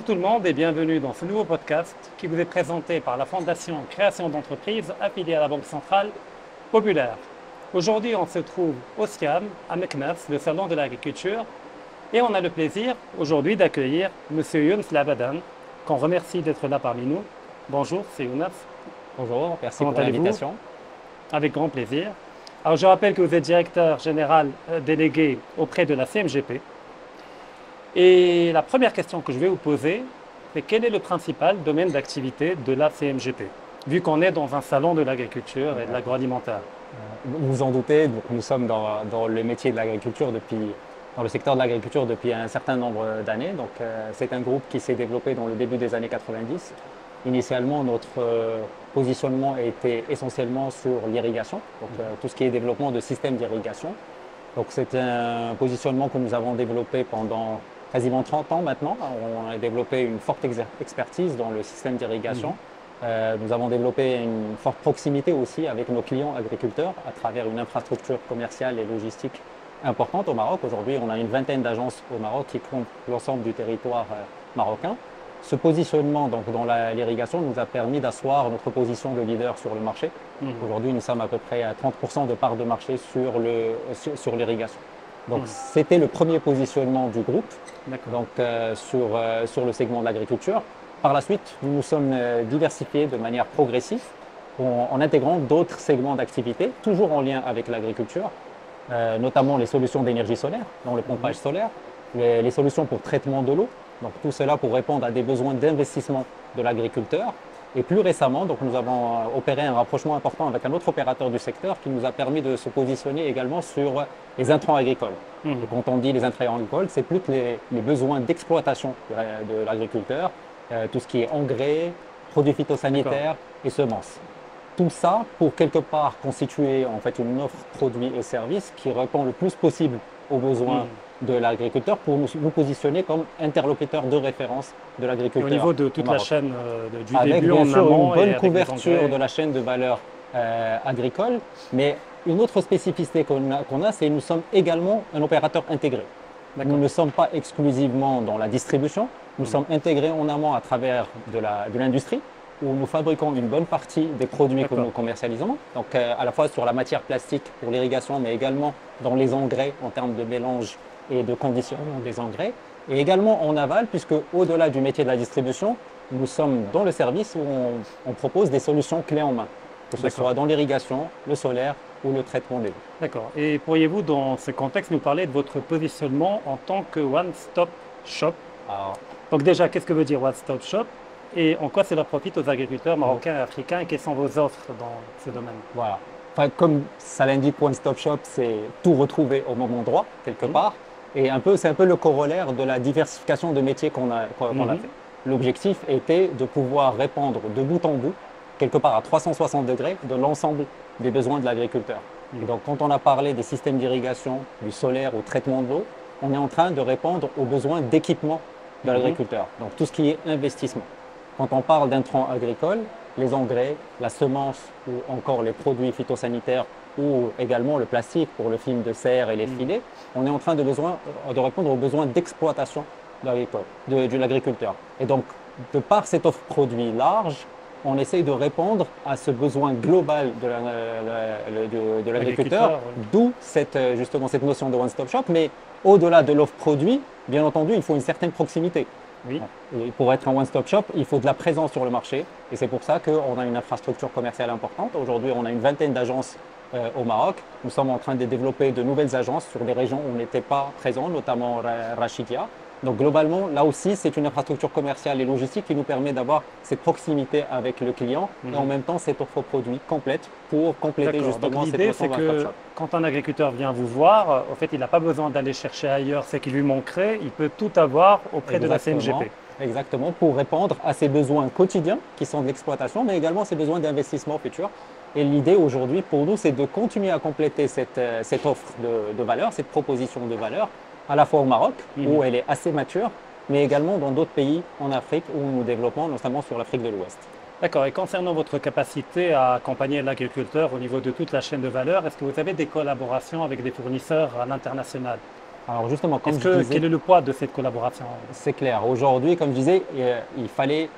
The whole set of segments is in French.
Bonjour tout le monde et bienvenue dans ce nouveau podcast qui vous est présenté par la Fondation Création d'entreprises affiliée à la Banque Centrale Populaire. Aujourd'hui, on se trouve au SCAM à Meknès, le salon de l'agriculture, et on a le plaisir aujourd'hui d'accueillir M. Younes Labadan, qu'on remercie d'être là parmi nous. Bonjour, c'est Younes. Bonjour, merci Comment pour l'invitation. Avec grand plaisir. Alors, je rappelle que vous êtes directeur général délégué auprès de la CMGP. Et la première question que je vais vous poser, c'est quel est le principal domaine d'activité de la CMGP, vu qu'on est dans un salon de l'agriculture et de l'agroalimentaire? Vous vous en doutez, donc nous sommes dans le métier de l'agriculture dans le secteur de l'agriculture depuis un certain nombre d'années. Donc, c'est un groupe qui s'est développé dans le début des années 90. Initialement, notre positionnement était essentiellement sur l'irrigation, donc tout ce qui est développement de systèmes d'irrigation. Donc, c'est un positionnement que nous avons développé pendant quasiment 30 ans maintenant. On a développé une forte expertise dans le système d'irrigation. Nous avons développé une forte proximité aussi avec nos clients agriculteurs à travers une infrastructure commerciale et logistique importante au Maroc. Aujourd'hui, on a une vingtaine d'agences au Maroc qui couvrent l'ensemble du territoire marocain. Ce positionnement donc, dans l'irrigation nous a permis d'asseoir notre position de leader sur le marché. Aujourd'hui, nous sommes à peu près à 30% de part de marché sur l'irrigation. Donc, c'était le premier positionnement du groupe donc, sur le segment de l'agriculture. Par la suite, nous nous sommes diversifiés de manière progressive en intégrant d'autres segments d'activité, toujours en lien avec l'agriculture, notamment les solutions d'énergie solaire, dans le pompage solaire, les solutions pour traitement de l'eau. Donc, tout cela pour répondre à des besoins d'investissement de l'agriculteur. Et plus récemment, donc, nous avons opéré un rapprochement important avec un autre opérateur du secteur qui nous a permis de se positionner également sur les intrants agricoles. Et quand on dit les intrants agricoles, c'est plus que les besoins d'exploitation de l'agriculteur, tout ce qui est engrais, produits phytosanitaires et semences. Tout ça pour quelque part constituer en fait une offre produits et services qui répond le plus possible aux besoins de l'agriculteur pour nous positionner comme interlocuteur de référence de l'agriculteur. Au niveau de toute la chaîne du avec début bien en sûr amont une bonne et avec couverture de la chaîne de valeur agricole, mais une autre spécificité qu'on a, c'est que nous sommes également un opérateur intégré. Nous ne sommes pas exclusivement dans la distribution, nous sommes intégrés en amont à travers de l'industrie, où nous fabriquons une bonne partie des produits que nous commercialisons, donc à la fois sur la matière plastique pour l'irrigation, mais également dans les engrais en termes de mélange et de conditionnement des engrais, et également en aval, puisque au-delà du métier de la distribution, nous sommes dans le service où on propose des solutions clés en main, que ce soit dans l'irrigation, le solaire ou le traitement des eaux. D'accord. Et pourriez-vous, dans ce contexte, nous parler de votre positionnement en tant que one-stop shop? Donc déjà, qu'est-ce que veut dire one-stop shop? Et en quoi cela profite aux agriculteurs marocains et africains et quelles sont vos offres dans ce domaine? Voilà. Enfin, comme ça l'indique, One Stop Shop, c'est tout retrouver au même endroit, quelque part. Et c'est un peu le corollaire de la diversification de métiers qu'on a fait. L'objectif était de pouvoir répondre de bout en bout, quelque part à 360 degrés, de l'ensemble des besoins de l'agriculteur. Et donc, quand on a parlé des systèmes d'irrigation, du solaire au traitement de l'eau, on est en train de répondre aux besoins d'équipement de l'agriculteur. Donc, tout ce qui est investissement. Quand on parle d'intrants agricoles, les engrais, la semence ou encore les produits phytosanitaires ou également le plastique pour le film de serre et les filets, on est en train de répondre aux besoins d'exploitation de l'agriculteur. Et donc, de par cette offre produit large, on essaye de répondre à ce besoin global de l'agriculteur, d'où justement cette notion de one-stop shop. Mais au-delà de l'offre produit, bien entendu, il faut une certaine proximité. Et pour être un one-stop shop, il faut de la présence sur le marché. Et c'est pour ça qu'on a une infrastructure commerciale importante. Aujourd'hui, on a une vingtaine d'agences au Maroc. Nous sommes en train de développer de nouvelles agences sur des régions où on n'était pas présent, notamment Rachidia. Donc globalement, là aussi, c'est une infrastructure commerciale et logistique qui nous permet d'avoir cette proximité avec le client et en même temps cette offre produit complète pour compléter justement cette notion de one-stop shop. Quand un agriculteur vient vous voir, en fait, il n'a pas besoin d'aller chercher ailleurs ce qui lui manquerait, il peut tout avoir auprès de la CMGP. Exactement, pour répondre à ses besoins quotidiens qui sont de l'exploitation, mais également ses besoins d'investissement futur. Et l'idée aujourd'hui pour nous, c'est de continuer à compléter cette offre de valeur, cette proposition de valeur, à la fois au Maroc, où elle est assez mature, mais également dans d'autres pays en Afrique où nous développons, notamment sur l'Afrique de l'Ouest. D'accord. Et concernant votre capacité à accompagner l'agriculteur au niveau de toute la chaîne de valeur, est-ce que vous avez des collaborations avec des fournisseurs à l'international? Alors justement, comme je disais, Quel est le poids de cette collaboration? c'est clair. Aujourd'hui, comme je disais, il fallait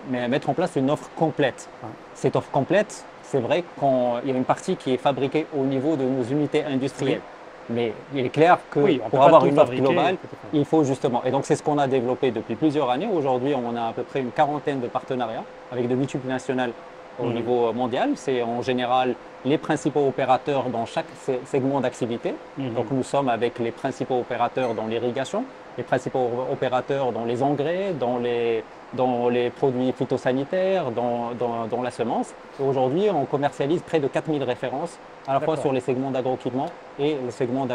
mettre en place une offre complète. Ouais. Cette offre complète, c'est vrai qu'il y a une partie qui est fabriquée au niveau de nos unités industrielles. Mais il est clair que Oui, on peut pour pas avoir tout une offre fabriquer, globale, peut-être. il faut justement. Et donc c'est ce qu'on a développé depuis plusieurs années. Aujourd'hui, on a à peu près une quarantaine de partenariats avec de multinationales au niveau mondial. C'est en général les principaux opérateurs dans chaque segment d'activité. Donc nous sommes avec les principaux opérateurs dans l'irrigation, les principaux opérateurs dans les engrais, dans les produits phytosanitaires, dans la semence. Et aujourd'hui, on commercialise près de 4000 références, à la fois sur les segments d'agroéquipement et les segments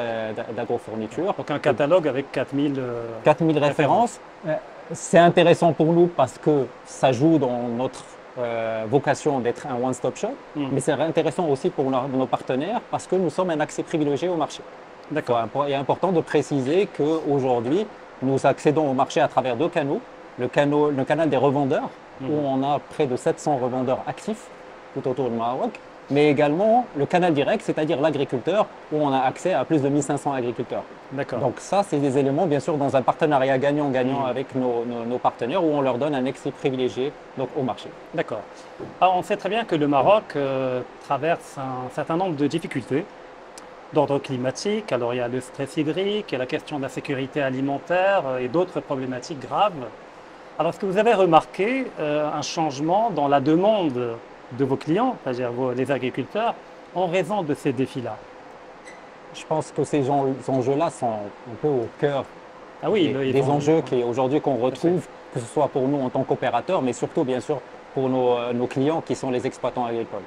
d'agrofourniture. Donc un catalogue avec 4000 4000 références. C'est intéressant pour nous parce que ça joue dans notre vocation d'être un one-stop shop, mais c'est intéressant aussi pour nos partenaires parce que nous sommes un accès privilégié au marché. D'accord. Il est important de préciser qu'aujourd'hui, nous accédons au marché à travers deux canaux. Le canal des revendeurs, où on a près de 700 revendeurs actifs tout autour du Maroc, mais également le canal direct, c'est-à-dire l'agriculteur, où on a accès à plus de 1500 agriculteurs. D'accord. Donc ça, c'est des éléments, bien sûr, dans un partenariat gagnant-gagnant avec nos partenaires, où on leur donne un accès privilégié donc, au marché. D'accord. Alors, on sait très bien que le Maroc traverse un certain nombre de difficultés d'ordre climatique. Alors, il y a le stress hydrique, il y a la question de la sécurité alimentaire et d'autres problématiques graves. Alors, est-ce que vous avez remarqué un changement dans la demande de vos clients, c'est-à-dire les agriculteurs, en raison de ces défis-là? Je pense que ces enjeux-là sont un peu au cœur des enjeux aujourd'hui qu'on retrouve, que ce soit pour nous en tant qu'opérateurs, mais surtout, bien sûr, pour nos clients qui sont les exploitants agricoles.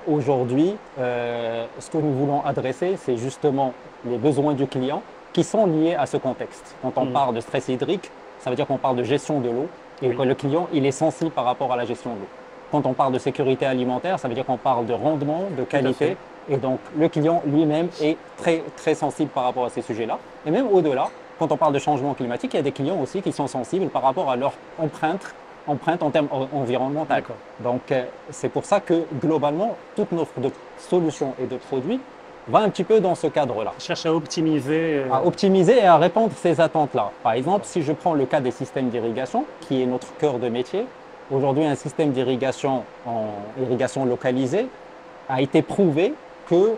Aujourd'hui, ce que nous voulons adresser, c'est justement les besoins du client qui sont liés à ce contexte. Quand on parle de stress hydrique, ça veut dire qu'on parle de gestion de l'eau et que le client, il est sensible par rapport à la gestion de l'eau. Quand on parle de sécurité alimentaire, ça veut dire qu'on parle de rendement, de qualité. Et donc, le client lui-même est très, très sensible par rapport à ces sujets-là. Et même au-delà, quand on parle de changement climatique, il y a des clients aussi qui sont sensibles par rapport à leur empreinte en termes environnementaux. Donc, c'est pour ça que globalement, toute notre offre de solutions et de produits va un petit peu dans ce cadre-là. Cherche à optimiser. À optimiser et à répondre ces attentes-là. Par exemple, si je prends le cas des systèmes d'irrigation, qui est notre cœur de métier, aujourd'hui, un système d'irrigation en irrigation localisée a été prouvé que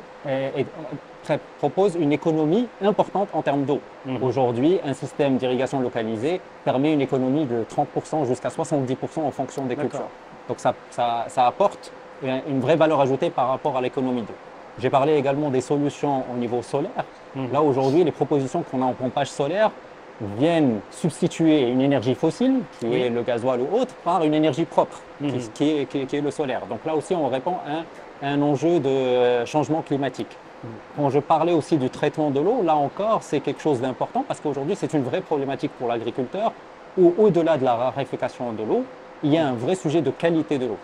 propose une économie importante en termes d'eau. Aujourd'hui, un système d'irrigation localisée permet une économie de 30% jusqu'à 70% en fonction des cultures. Donc ça apporte une vraie valeur ajoutée par rapport à l'économie d'eau. J'ai parlé également des solutions au niveau solaire. Là, aujourd'hui, les propositions qu'on a en pompage solaire viennent substituer une énergie fossile, qui est le gasoil ou autre, par une énergie propre, qui est le solaire. Donc là aussi, on répond à un enjeu de changement climatique. Quand je parlais aussi du traitement de l'eau, là encore, c'est quelque chose d'important parce qu'aujourd'hui, c'est une vraie problématique pour l'agriculteur où, au-delà de la raréfaction de l'eau, il y a un vrai sujet de qualité de l'eau.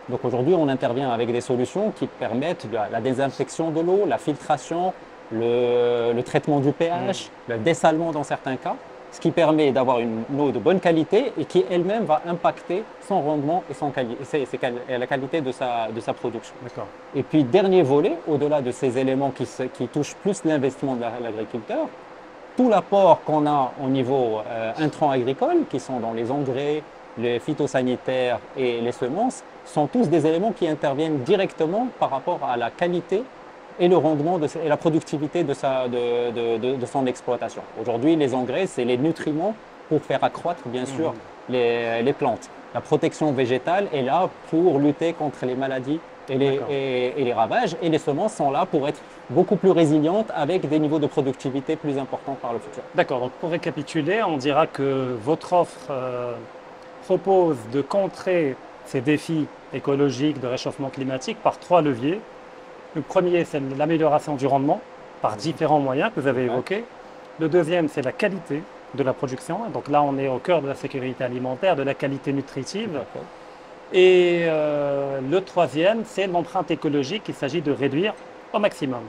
Donc aujourd'hui, on intervient avec des solutions qui permettent la désinfection de l'eau, la filtration, le traitement du pH, le dessalement dans certains cas, ce qui permet d'avoir une eau de bonne qualité et qui elle-même va impacter son rendement et la qualité de sa production. Et puis, dernier volet, au-delà de ces éléments qui touchent plus l'investissement de l'agriculteur, tout l'apport qu'on a au niveau intrants agricoles, qui sont dans les engrais, les phytosanitaires et les semences, sont tous des éléments qui interviennent directement par rapport à la qualité et le rendement et la productivité de son exploitation. Aujourd'hui, les engrais, c'est les nutriments pour faire accroître, bien sûr, les plantes. La protection végétale est là pour lutter contre les maladies et les ravages. Et les semences sont là pour être beaucoup plus résilientes avec des niveaux de productivité plus importants par le futur. D'accord. Donc, pour récapituler, on dira que votre offre propose de contrer ces défis écologiques de réchauffement climatique par 3 leviers. Le premier, c'est l'amélioration du rendement par différents moyens que vous avez évoqués. Le deuxième, c'est la qualité de la production. Donc là, on est au cœur de la sécurité alimentaire, de la qualité nutritive. Et le troisième, c'est l'empreinte écologique qu'il s'agit de réduire au maximum.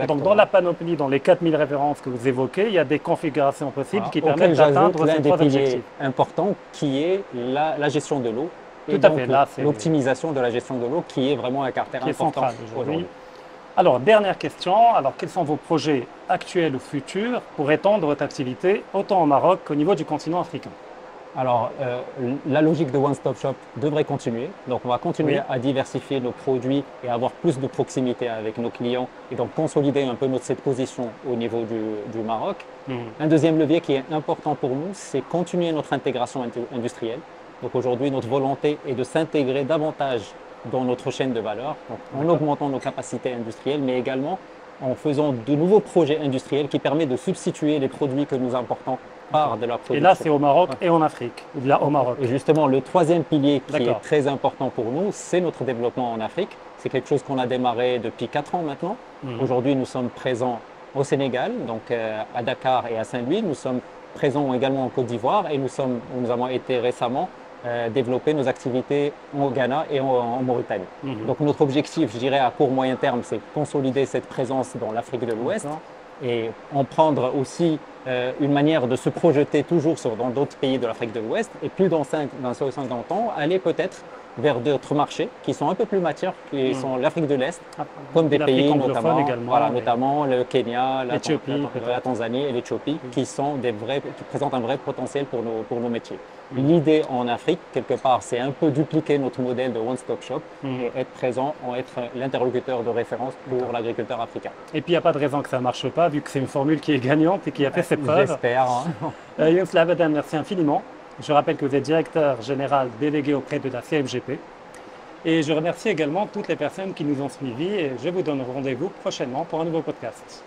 Donc dans la panoplie, dans les 4000 références que vous évoquez, il y a des configurations possibles qui permettent d'atteindre ces 3 objectifs. Important qui est la gestion de l'eau. Tout à fait. Là, l'optimisation de la gestion de l'eau qui est vraiment un caractère important aujourd'hui. Alors, dernière question. Alors, quels sont vos projets actuels ou futurs pour étendre votre activité autant au Maroc qu'au niveau du continent africain? Alors, la logique de One Stop Shop devrait continuer. Donc, on va continuer Oui. à diversifier nos produits et avoir plus de proximité avec nos clients et donc consolider un peu cette position au niveau du Maroc. Un deuxième levier qui est important pour nous, c'est continuer notre intégration industrielle. Donc, aujourd'hui, notre volonté est de s'intégrer davantage dans notre chaîne de valeur, donc en augmentant nos capacités industrielles, mais également en faisant de nouveaux projets industriels qui permettent de substituer les produits que nous importons par de la production. Et là, c'est au Maroc et en Afrique, ou bien au Maroc. Et justement, le troisième pilier qui D'accord. est très important pour nous, c'est notre développement en Afrique. C'est quelque chose qu'on a démarré depuis 4 ans maintenant. Aujourd'hui, nous sommes présents au Sénégal, donc à Dakar et à Saint-Louis. Nous sommes présents également en Côte d'Ivoire et nous avons été récemment développer nos activités au Ghana et en Mauritanie. Donc notre objectif, je dirais à court moyen terme, c'est consolider cette présence dans l'Afrique de l'Ouest et en prendre aussi une manière de se projeter toujours dans d'autres pays de l'Afrique de l'Ouest et plus dans 50 ans, aller peut-être vers d'autres marchés qui sont un peu plus matures, qui sont l'Afrique de l'Est, comme des pays notamment, notamment le Kenya, la Tanzanie et l'Éthiopie, qui présentent un vrai potentiel pour nos métiers. L'idée en Afrique, quelque part, c'est un peu dupliquer notre modèle de One Stop Shop et être présent, être l'interlocuteur de référence pour l'agriculteur africain. Et puis, il n'y a pas de raison que ça ne marche pas, vu que c'est une formule qui est gagnante et qui a fait ses preuves. J'espère. Younes Labadan, merci infiniment. Je rappelle que vous êtes directeur général délégué auprès de la CMGP. Et je remercie également toutes les personnes qui nous ont suivis et je vous donne rendez-vous prochainement pour un nouveau podcast.